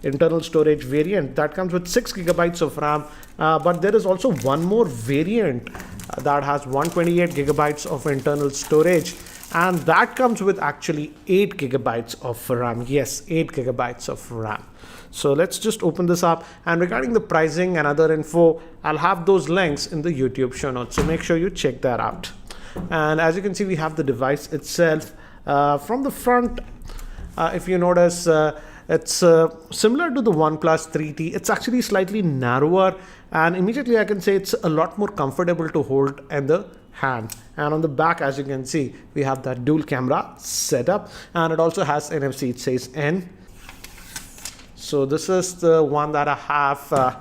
internal storage variant that comes with 6 gigabytes of RAM, but there is also one more variant that has 128 gigabytes of internal storage, and that comes with actually 8 gigabytes of RAM. Yes, 8 gigabytes of RAM. So let's just open this up, and regarding the pricing and other info, I'll have those links in the YouTube show notes, so make sure you check that out. And as you can see, we have the device itself. From the front, if you notice, it's similar to the OnePlus 3T. It's actually slightly narrower, and immediately I can say it's a lot more comfortable to hold in the hand. And on the back, as you can see, we have that dual camera setup, and it also has NFC. It says N. So this is the one that I have.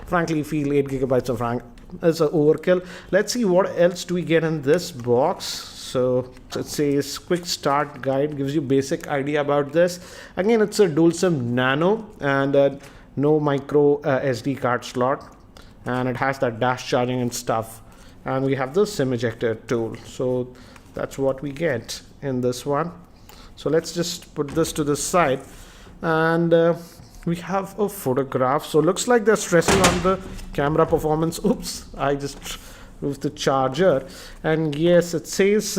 Frankly, feel 8 gigabytes of RAM is an overkill. Let's see what else do we get in this box. So it says quick start guide, gives you basic idea about this. Again, it's a dual SIM nano, and no micro SD card slot, and it has that dash charging and stuff. And we have the SIM ejector tool. So that's what we get in this one. So let's just put this to the side, and we have a photograph. So looks like they're stressing on the camera performance. Oops, I just moved the charger. And yes, it says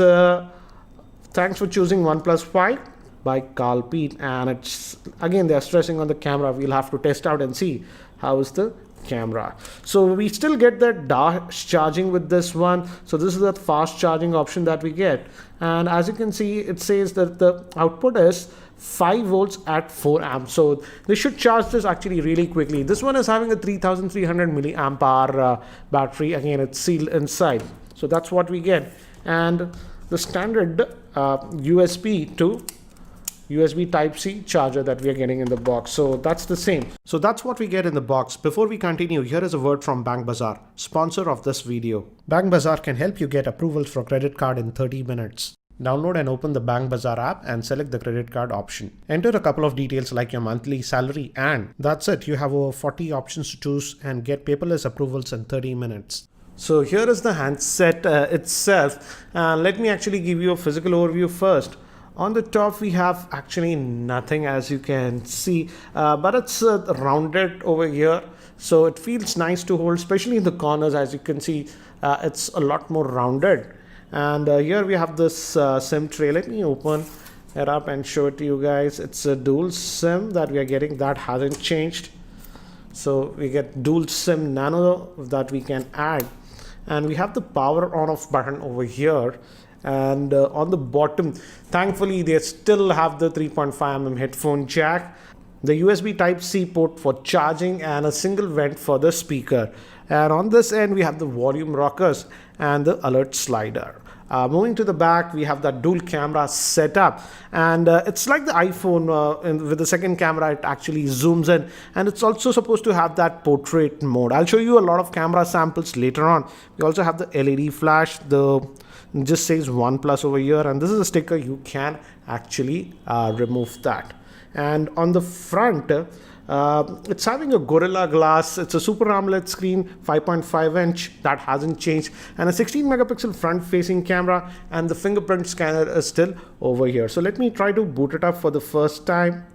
thanks for choosing OnePlus 5 by Carl Pete. And it's again, they're stressing on the camera. We'll have to test out and see how is the camera. So we still get that dash charging with this one. So this is the fast charging option that we get. And as you can see, it says that the output is 5 volts at 4 amps. So they should charge this actually really quickly. This one is having a 3300 milliamp hour battery. Again, it's sealed inside. So that's what we get. And the standard USB to USB Type-C charger that we are getting in the box. So that's the same. So that's what we get in the box. Before we continue, here is a word from Bank Bazaar, sponsor of this video. Bank Bazaar can help you get approvals for credit card in 30 minutes. Download and open the Bank Bazaar app and select the credit card option. Enter a couple of details like your monthly salary, and that's it. You have over 40 options to choose and get paperless approvals in 30 minutes. So here is the handset itself. Let me actually give you a physical overview first. On the top, we have actually nothing, as you can see, but it's rounded over here. So it feels nice to hold, especially in the corners. As you can see, it's a lot more rounded. And here we have this SIM tray. Let me open it up and show it to you guys. It's a dual SIM that we are getting. That hasn't changed. So we get dual SIM nano that we can add. And we have the power on off button over here. And on the bottom, thankfully, they still have the 3.5mm headphone jack, the USB Type-C port for charging, and a single vent for the speaker. And on this end, we have the volume rockers and the alert slider. Moving to the back, we have that dual camera setup, and it's like the iPhone with the second camera. It actually zooms in, and it's also supposed to have that portrait mode. I'll show you a lot of camera samples later on. We also have the LED flash. It just says OnePlus over here, and this is a sticker. You can actually remove that. And on the front, it's having a Gorilla Glass. It's a Super AMOLED screen, 5.5 inch. That hasn't changed. And a 16 megapixel front facing camera, and the fingerprint scanner is still over here. So let me try to boot it up for the first time.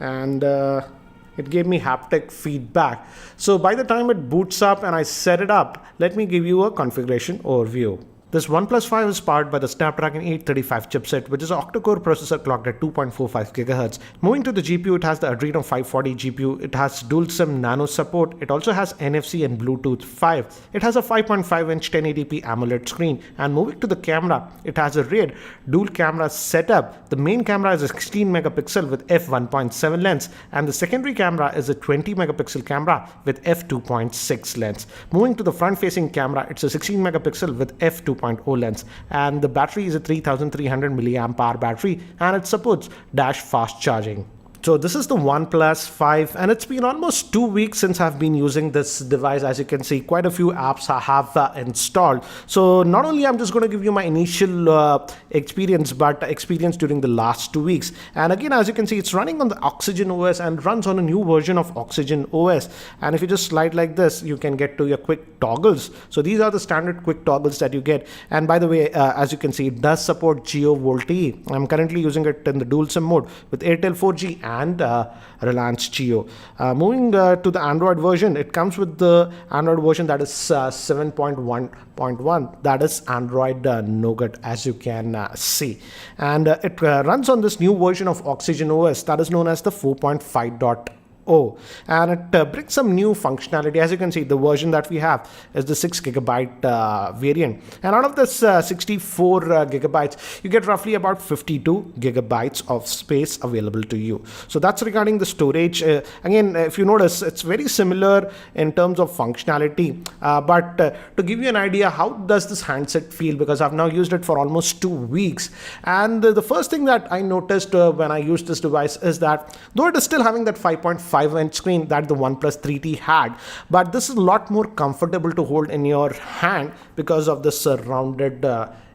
And it gave me haptic feedback. So by the time it boots up and I set it up, let me give you a configuration overview. This OnePlus 5 is powered by the Snapdragon 835 chipset, which is an octa-core processor clocked at 2.45 GHz. Moving to the GPU, it has the Adreno 540 GPU. It has dual SIM nano support. It also has NFC and Bluetooth 5. It has a 5.5-inch 1080p AMOLED screen. And moving to the camera, it has a rear dual camera setup. The main camera is a 16 megapixel with f1.7 lens, and the secondary camera is a 20 megapixel camera with f2.6 lens. Moving to the front-facing camera, it's a 16 megapixel with f2.0 lens, and the battery is a 3300 milliamp hour battery, and it supports dash fast charging. So this is the OnePlus 5, and it's been almost 2 weeks since I've been using this device. As you can see, quite a few apps I have installed. So not only I'm just going to give you my initial experience, but experience during the last 2 weeks. And again, as you can see, it's running on the Oxygen OS and runs on a new version of Oxygen OS. And if you just slide like this, you can get to your quick toggles. So these are the standard quick toggles that you get. And by the way, as you can see, it does support Geo VoLTE. I'm currently using it in the dual SIM mode with Airtel 4G and Reliance Jio. Moving to the Android version, it comes with the Android version that is 7.1.1, that is Android Nougat, as you can see, and it runs on this new version of Oxygen OS that is known as the 4.5.0. And it brings some new functionality. As you can see, the version that we have is the 6GB variant, and out of this 64 gigabytes, you get roughly about 52 gigabytes of space available to you. So that's regarding the storage. Again, if you notice, it's very similar in terms of functionality, but to give you an idea, how does this handset feel, because I've now used it for almost 2 weeks, and the first thing that I noticed when I used this device is that though it is still having that 5.5-inch screen that the OnePlus 3T had, but this is a lot more comfortable to hold in your hand because of this rounded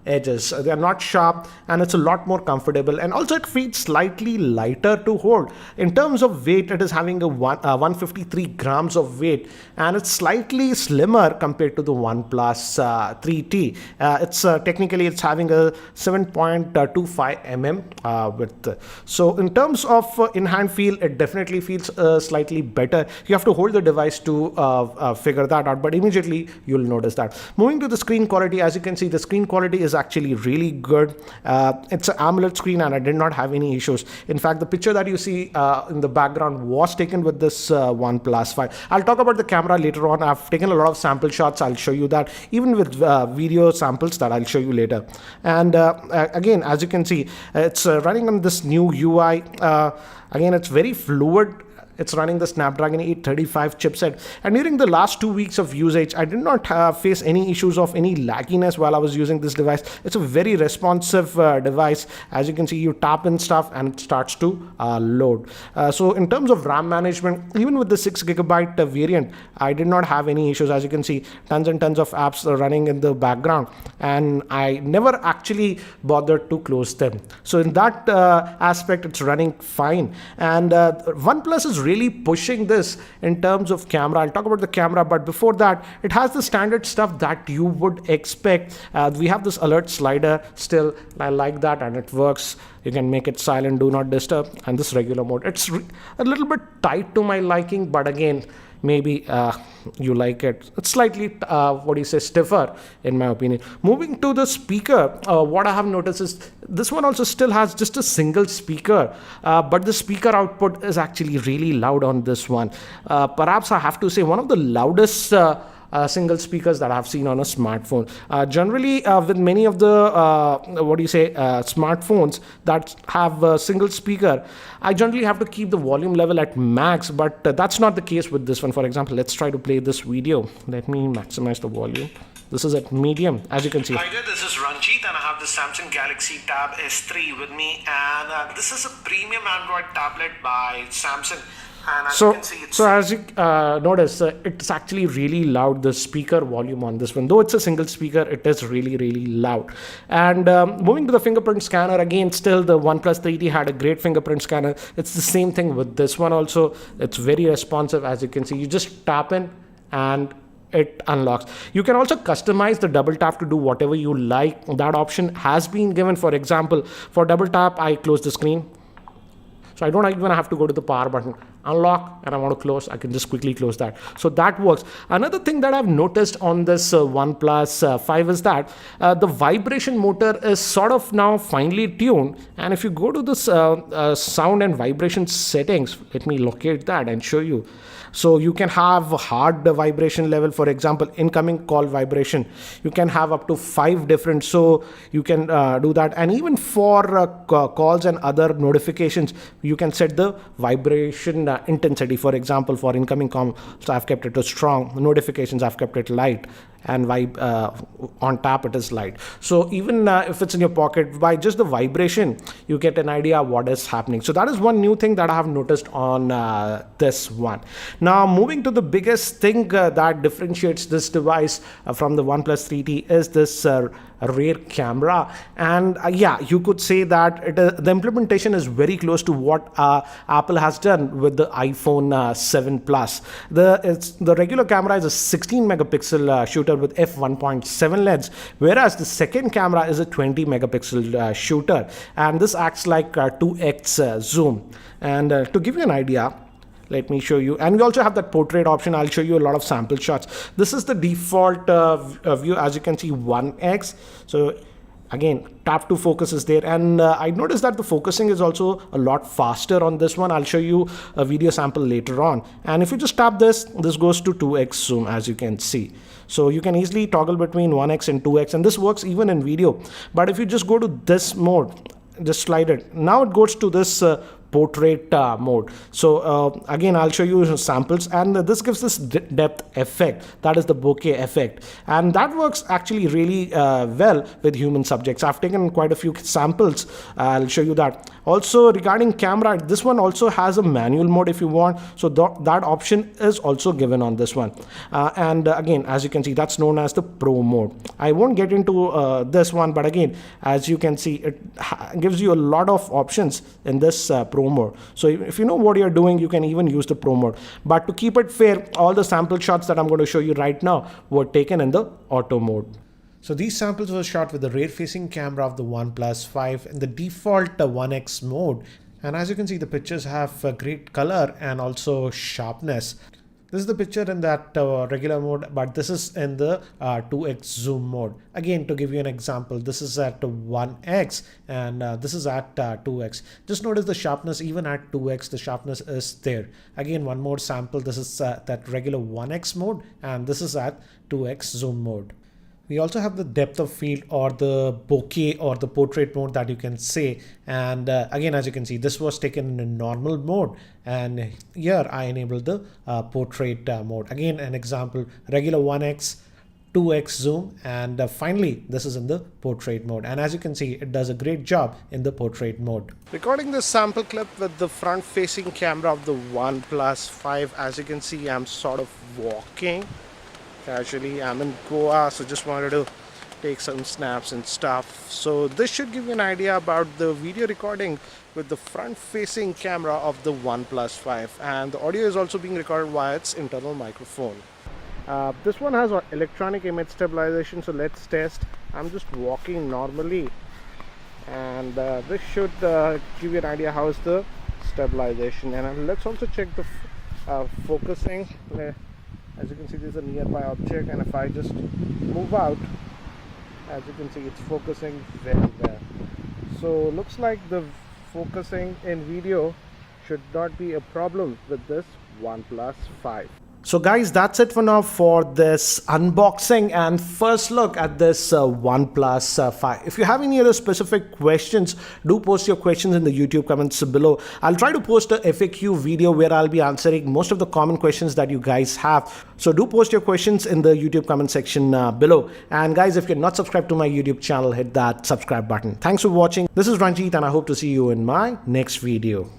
edges. They are not sharp, and it's a lot more comfortable, and also it feels slightly lighter to hold. In terms of weight, it is having a 153 grams of weight, and it's slightly slimmer compared to the OnePlus 3T. It's technically it's having a 7.25 width. So in terms of in-hand feel, it definitely feels slightly better. You have to hold the device to figure that out, but immediately you'll notice that. Moving to the screen quality, as you can see, the screen quality is actually really good. It's an AMOLED screen, and I did not have any issues. In fact, the picture that you see in the background was taken with this OnePlus 5. I'll talk about the camera later on. I've taken a lot of sample shots. I'll show you that, even with video samples that I'll show you later. And again, as you can see, it's running on this new UI. Again, it's very fluid. It's running the Snapdragon 835 chipset, and during the last 2 weeks of usage, I did not face any issues of any lagginess while I was using this device. It's a very responsive device. As you can see, you tap in stuff and it starts to load. So in terms of RAM management, even with the 6GB variant, I did not have any issues. As you can see, tons and tons of apps are running in the background, and I never actually bothered to close them. So in that aspect, it's running fine. And OnePlus is really pushing this in terms of camera. I'll talk about the camera, but before that, it has the standard stuff that you would expect. We have this alert slider still. I like that, and it works. You can make it silent, do not disturb, and this regular mode. It's a little bit tight to my liking, but again, maybe you like it. It's slightly stiffer in my opinion. Moving to the speaker, what I have noticed is this one also still has just a single speaker, but the speaker output is actually really loud on this one. Perhaps I have to say one of the loudest single speakers that I've seen on a smartphone. Generally, with many of the smartphones that have a single speaker, I generally have to keep the volume level at max, but that's not the case with this one. For example, let's try to play this video. Let me maximize the volume. This is at medium, as you can see. Hi there, this is Ranjit, and I have the Samsung Galaxy Tab S3 with me, and this is a premium Android tablet by Samsung. And as you can see, as you notice, it's actually really loud, the speaker volume on this one. Though it's a single speaker, it is really, really loud. And moving to the fingerprint scanner, again, still the OnePlus 3T had a great fingerprint scanner. It's the same thing with this one also. It's very responsive, as you can see. You just tap in and it unlocks. You can also customize the double tap to do whatever you like. That option has been given. For example, for double tap, I close the screen. So I don't even have to go to the power button. Unlock, and I want to close, I can just quickly close that. So that works. Another thing that I've noticed on this OnePlus 5 is that the vibration motor is sort of now finely tuned. And if you go to this sound and vibration settings, let me locate that and show you. So you can have a hard vibration level, for example, incoming call vibration. You can have up to 5 different, so you can do that. And even for calls and other notifications, you can set the vibration intensity. For example, for incoming calls, I've kept it to strong. Notifications, I've kept it light. And on tap it is light. So even if it's in your pocket, by just the vibration, you get an idea of what is happening. So that is one new thing that I have noticed on this one. Now moving to the biggest thing that differentiates this device from the OnePlus 3T is this rear camera. And yeah, you could say that the implementation is very close to what Apple has done with the iPhone 7 Plus. The regular camera is a 16 megapixel shooter, shooter with f1.7 lens, whereas the second camera is a 20 megapixel shooter, and this acts like 2x zoom. And to give you an idea, let me show you. And we also have that portrait option. I'll show you a lot of sample shots. This is the default view, as you can see, 1x. So again, tap to focus is there, and I noticed that the focusing is also a lot faster on this one. I'll show you a video sample later on. And if you just tap this goes to 2x zoom, as you can see. So you can easily toggle between 1x and 2x, and this works even in video. But if you just go to this mode, just slide it, now it goes to this portrait mode. So again, I'll show you samples, and this gives this depth effect, that is the bokeh effect, and that works actually really well with human subjects. I've taken quite a few samples. I'll show you that. Also, regarding camera, this one also has a manual mode if you want, so that option is also given on this one. And again, as you can see, that's known as the pro mode. I won't get into this one, but again, as you can see, it gives you a lot of options in this pro mode. So if you know what you're doing, you can even use the pro mode. But to keep it fair, all the sample shots that I'm going to show you right now were taken in the auto mode. So these samples were shot with the rear-facing camera of the OnePlus 5 in the default 1x mode. And as you can see, the pictures have great color and also sharpness. This is the picture in that regular mode, but this is in the 2x zoom mode. Again, to give you an example, this is at 1x and this is at 2x. Just notice the sharpness, even at 2x, the sharpness is there. Again, one more sample. This is that regular 1x mode, and this is at 2x zoom mode. We also have the depth of field, or the bokeh, or the portrait mode that you can say. And again, as you can see, this was taken in normal mode, and here I enabled the portrait mode. Again, an example, regular 1x, 2x zoom, and finally this is in the portrait mode. And as you can see, it does a great job in the portrait mode. Recording this sample clip with the front facing camera of the OnePlus 5. As you can see, I'm sort of walking casually. I'm in Goa, so just wanted to take some snaps and stuff. So this should give you an idea about the video recording with the front facing camera of the OnePlus 5, and the audio is also being recorded via its internal microphone. This one has electronic image stabilization, so let's test. I'm just walking normally, and this should give you an idea how is the stabilization. And let's also check the focusing. As you can see, there's a nearby object, and if I just move out, as you can see, it's focusing very well. So looks like the focusing in video should not be a problem with this OnePlus 5. So guys, that's it for now for this unboxing and first look at this OnePlus 5. If you have any other specific questions, do post your questions in the YouTube comments below. I'll try to post a FAQ video where I'll be answering most of the common questions that you guys have. So do post your questions in the YouTube comment section below. And guys, if you're not subscribed to my YouTube channel, hit that subscribe button. Thanks for watching. This is Ranjit, and I hope to see you in my next video.